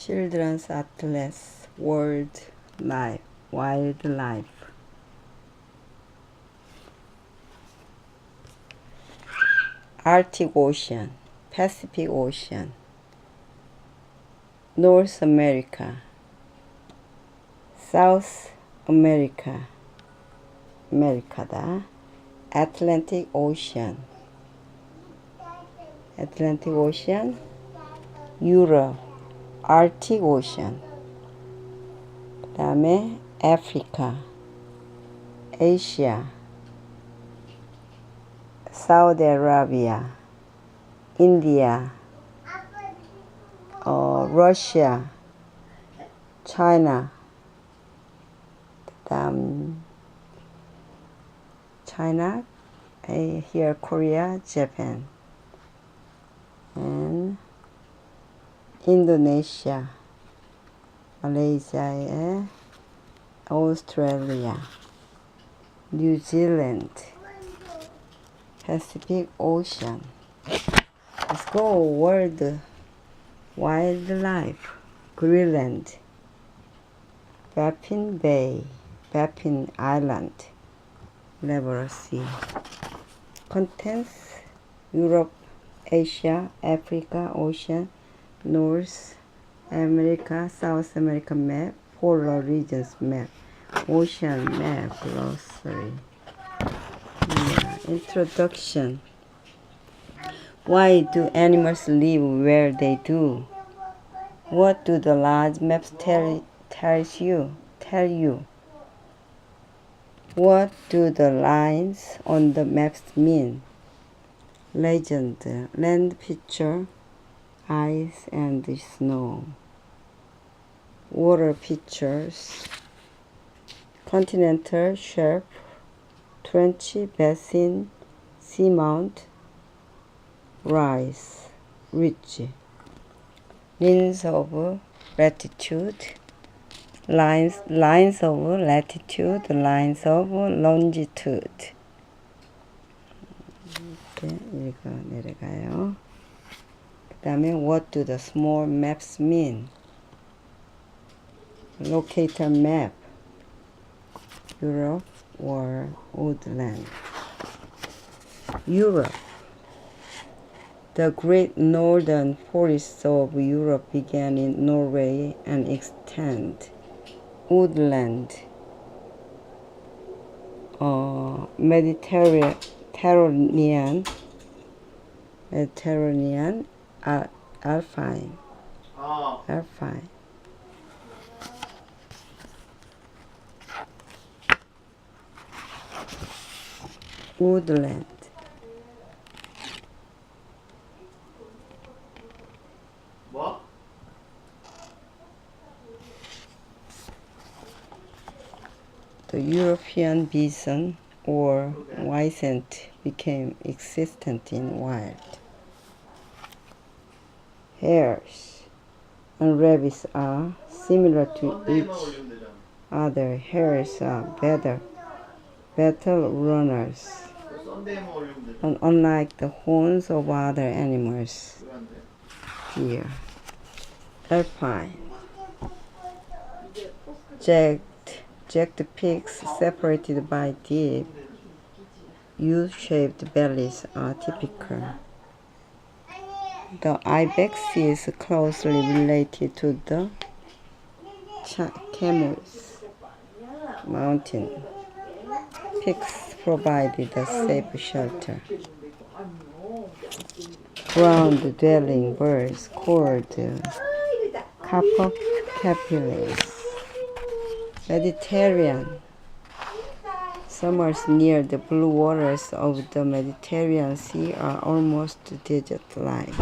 Children's Atlas World Life Wildlife. Arctic Ocean, Pacific Ocean, North America, South America, Americada, Atlantic Ocean, Europe, Arctic Ocean, 그 다음에 Africa, Asia, Saudi Arabia, India, Russia, China, China, here Korea, Japan, and Indonesia, Malaysia, Australia, New Zealand, Pacific Ocean. Let's go. World Wildlife. Greenland, Baffin Bay, Baffin Island, Level Sea. Contents: Europe, Asia, Africa, Ocean, North America, South America map, polar regions map, ocean map, glossary. Introduction. Why do animals live where they do? What do the large maps tell you? What do the lines on the maps mean? Legend, land picture, ice and snow. Water pictures, continental shelf, trench, basin, seamount, rise, ridge. Lines of latitude, lines of latitude, lines of longitude. 이렇게 내려가요. 그 다음에 what do the small maps mean? Locator map, Europe or woodland. Europe. The great northern forests of Europe began in Norway and extend woodland, Mediterranean, alpine. Woodland. The European bison or wisent became existent in wild. Hares and rabbits are similar to each other. Hares are better runners, and unlike the horns of other animals. Deer. Alpine. Jagged peaks separated by deep, U-shaped valleys are typical. The ibex is closely related to the Camel's mountain. Peaks provided a safe shelter. Ground-dwelling birds called capercaillies. Mediterranean. Summers near the blue waters of the Mediterranean Sea are almost desert-like.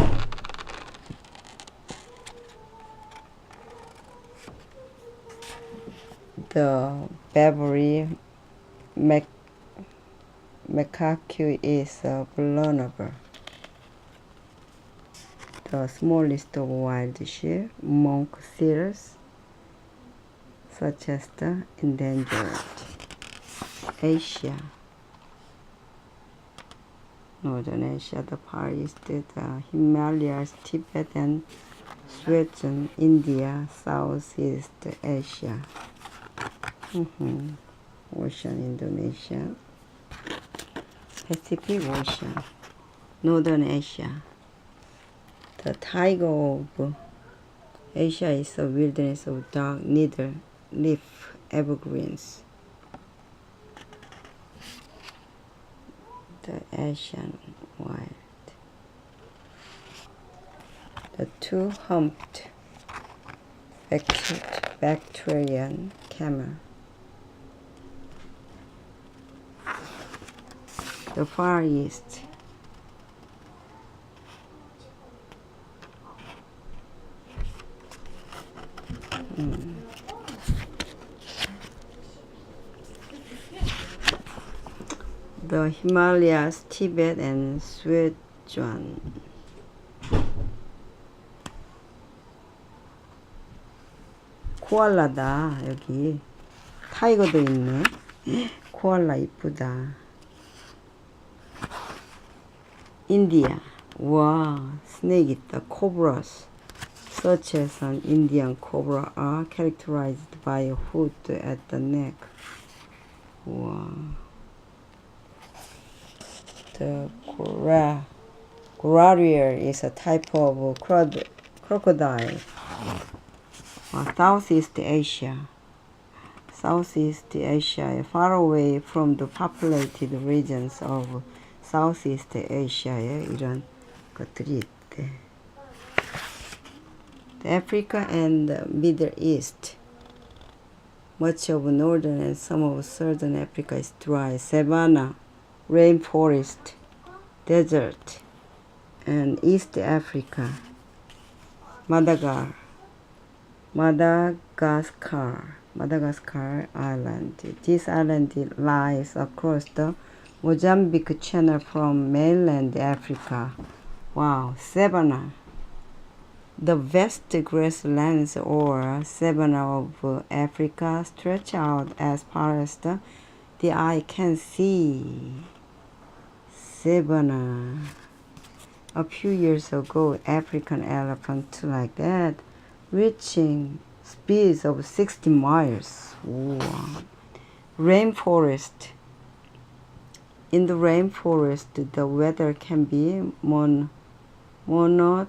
The Barbary macaque is vulnerable. The smallest of wild sheep, monk seals, such as the endangered. Asia, Northern Asia, the Far East, the Himalayas, Tibet, and Sweden, India, Southeast Asia, Ocean, Indonesia, Pacific Ocean, Northern Asia. The tiger of Asia is a wilderness of dark needle leaf evergreens. The Asian wild. The two-humped Bactrian camel. The Far East. The Himalayas, Tibet, and Sichuan. 코알라다. 여기 타이거도 있네. 코알라 이쁘다. 인디아. 와, 스네이크 있다. Cobras, such as an Indian cobra, are characterized by a hood at the neck. 와. The Gorarier is a type of crocodile. Southeast Asia. Southeast Asia, far away from the populated regions of Southeast Asia에 이런 것들이 있대. Africa and the Middle East. Much of northern and some of southern Africa is dry. Savanna, rainforest, desert, and East Africa, Madagascar Island. This island lies across the Mozambique Channel from mainland Africa. Wow, savanna. The vast grasslands or savanna of Africa stretch out as far as the eye can see. Savanna. A few years ago, African elephant like that, reaching speeds of 60 miles. Wow. Rainforest. In the rainforest, the weather can be monotonous.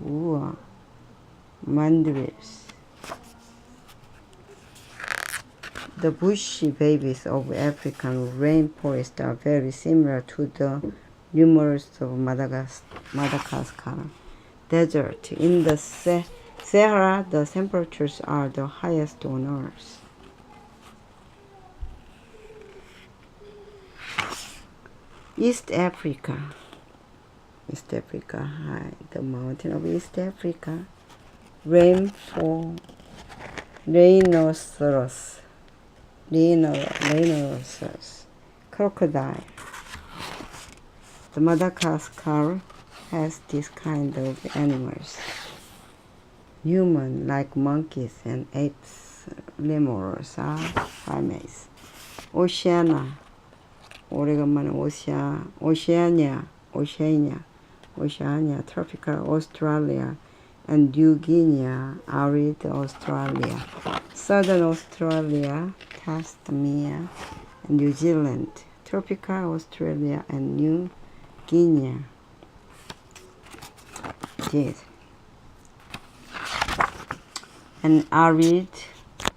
Wow. Mandrills. The bushy babies of African rainforest are very similar to the numerous of Madagascar desert. In the Sahara, the temperatures are the highest on Earth. East Africa. East Africa, high. The mountain of East Africa. Rhinoceros. Crocodile. The Madagascar has this kind of animals. Human, like monkeys and apes, lemurs are primates. Oceania. 오래간만에 Oceania, tropical Australia, and New Guinea, arid Australia, southern Australia, Tasmania, and New Zealand, tropical Australia, and New Guinea. Yes. And arid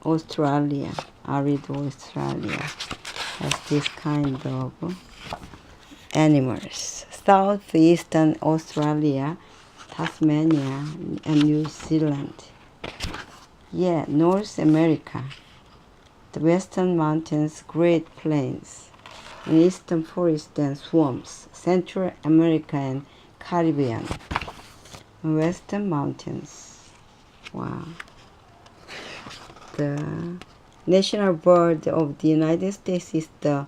Australia has this kind of animals. Southeastern Australia, Tasmania, and New Zealand. Yeah, North America. The Western Mountains, Great Plains, and Eastern Forests and Swamps. Central America and Caribbean. Western Mountains. Wow. The national bird of the United States is the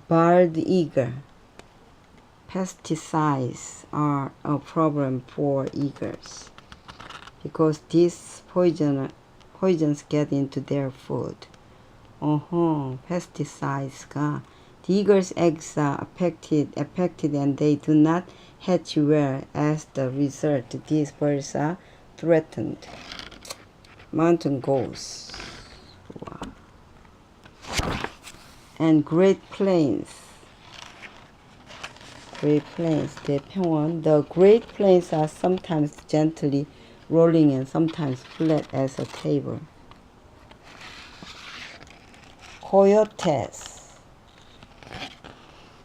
bald eagle. Pesticides are a problem for eagles because these poisons get into their food. Pesticides. The eagles' eggs are affected and they do not hatch well. As the result, these birds are threatened. Mountain goats. Wow. And Great Plains. Great Plains, 대평원. The Great Plains are sometimes gently rolling and sometimes flat as a table. Coyotes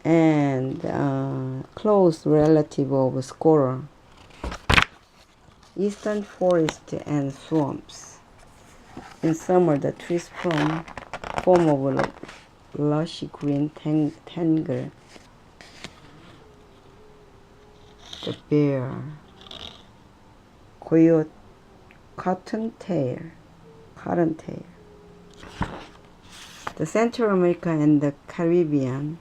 and close relative of squirrel. Eastern forest and swamps. In summer, the trees form of a lush green tangle. The bear. Coyote, cottontail. The Central America and the Caribbean.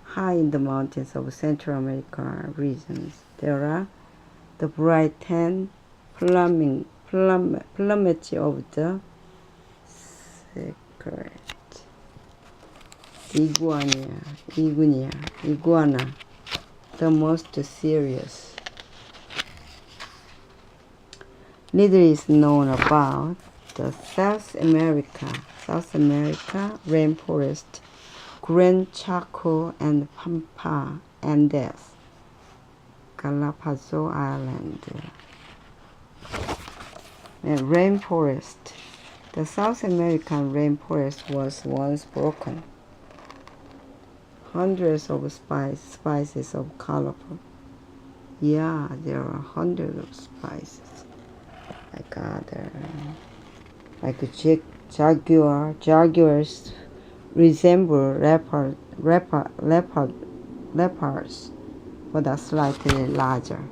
High in the mountains of Central America regions, there are the bright tan plumage of the secret iguana, the most serious. Little is known about the South America rainforest, Gran Chaco and Pampa Andes, Galapagos Island. And rainforest. The South American rainforest was once broken. Hundreds of species of colorful. Yeah, there are hundreds of species. Like jaguars resemble leopards, but are slightly larger.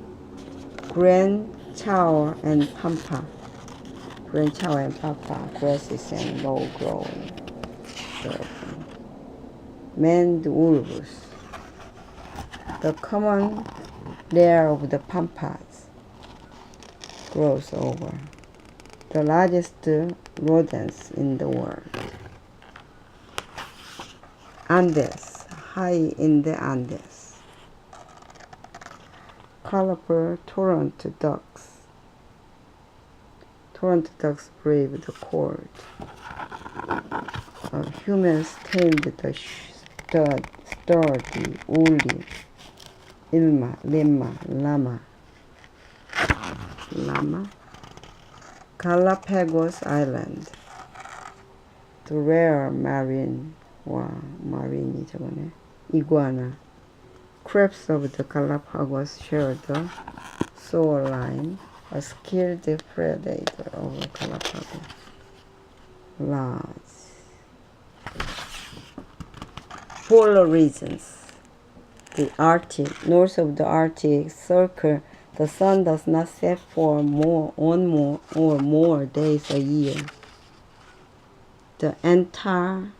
Gran Chaco and Pampa. Grasses and low-growing. Maned wolves. The common lair of the Pampas grows over. The largest rodents in the world. Andes, high in the Andes. Colorful Toronto ducks. Toronto ducks brave the cold. Humans tamed the sturdy, woolly llama. Galapagos Island. The rare marine iguana. Crabs of the Galapagos share the shoreline, a skilled predator of the Galapagos. Large. Polar regions. The Arctic. North of the Arctic Circle, the sun does not set for more days a year. The Antarctica.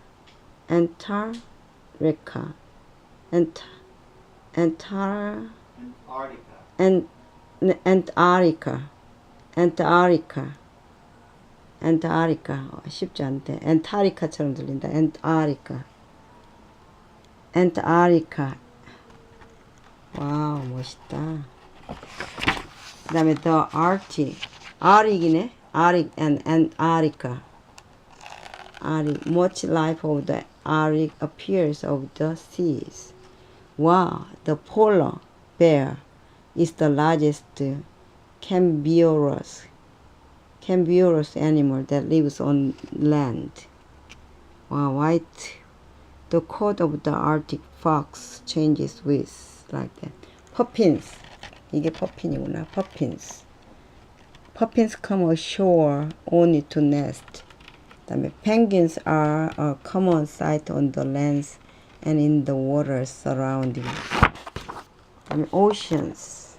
쉽지 않대. 엔타리카처럼 들린다. 엔타리카. 와우, 멋있다. 그 다음에 the Arctic. Arctic이네. Arctic and Antarctica. Arctic. Much life of the Arctic appears of the seas. Wow, the polar bear is the largest carnivorous animal that lives on land. Wow, white. The coat of the Arctic fox changes with like that. Puffins. 이게 퍼핀이구나. Puffins come ashore only to nest. 그다음에 penguins are a common sight on the lands and in the waters surrounding. 그다음에 oceans.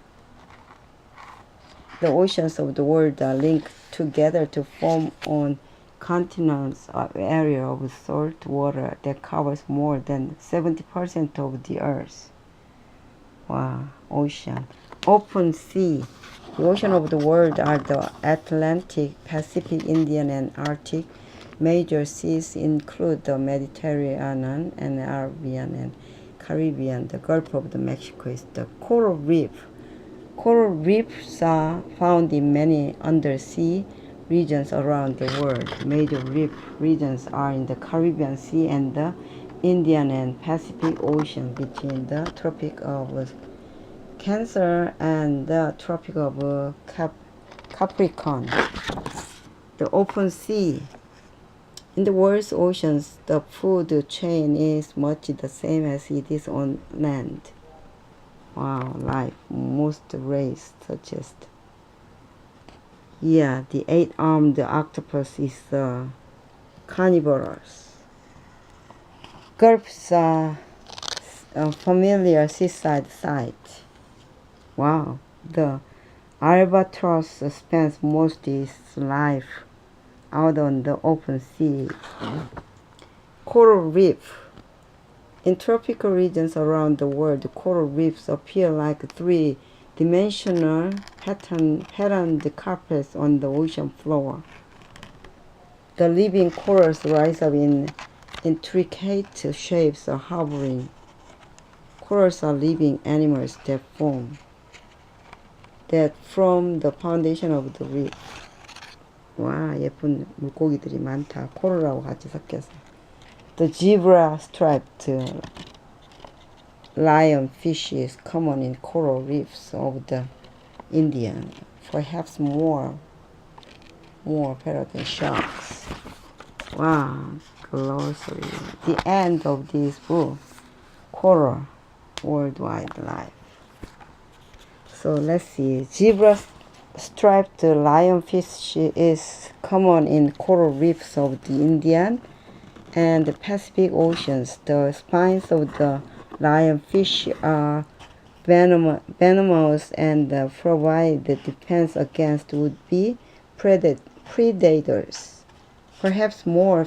The oceans of the world are linked together to form on continents an area of salt water that covers more than 70% of the earth. Wow, ocean. Open sea. The ocean of the world are the Atlantic, Pacific, Indian, and Arctic. Major seas include the Mediterranean and Arabian and Caribbean, the Gulf of Mexico is the coral reef. Coral reefs are found in many undersea regions around the world. Major reef regions are in the Caribbean Sea and the Indian and Pacific Ocean between the Tropic of Cancer and the Tropic of Capricorn. The open sea. In the world's oceans, the food chain is much the same as it is on land. Wow, like most rays suggest. Yeah, the 8-armed octopus is carnivorous. Gulfs are a familiar seaside sight. Wow, the albatross spends most of its life out on the open sea. Coral reef. In tropical regions around the world, coral reefs appear like three-dimensional patterned carpets on the ocean floor. The living corals rise up in intricate shapes, hovering. Corals are living animals that from the foundation of the reef. 와, 예쁜 물고기들이 많다. 코랄하고 같이 섞여서. The zebra-striped lionfish is common in coral reefs of the Indian, perhaps more better than sharks. Wow, glossary. The end of this book, Coral Worldwide Life. So let's see. Zebra-striped lionfish is common in coral reefs of the Indian and the Pacific Oceans. The spines of the lionfish are venomous and provide defense against would-be predators. Perhaps more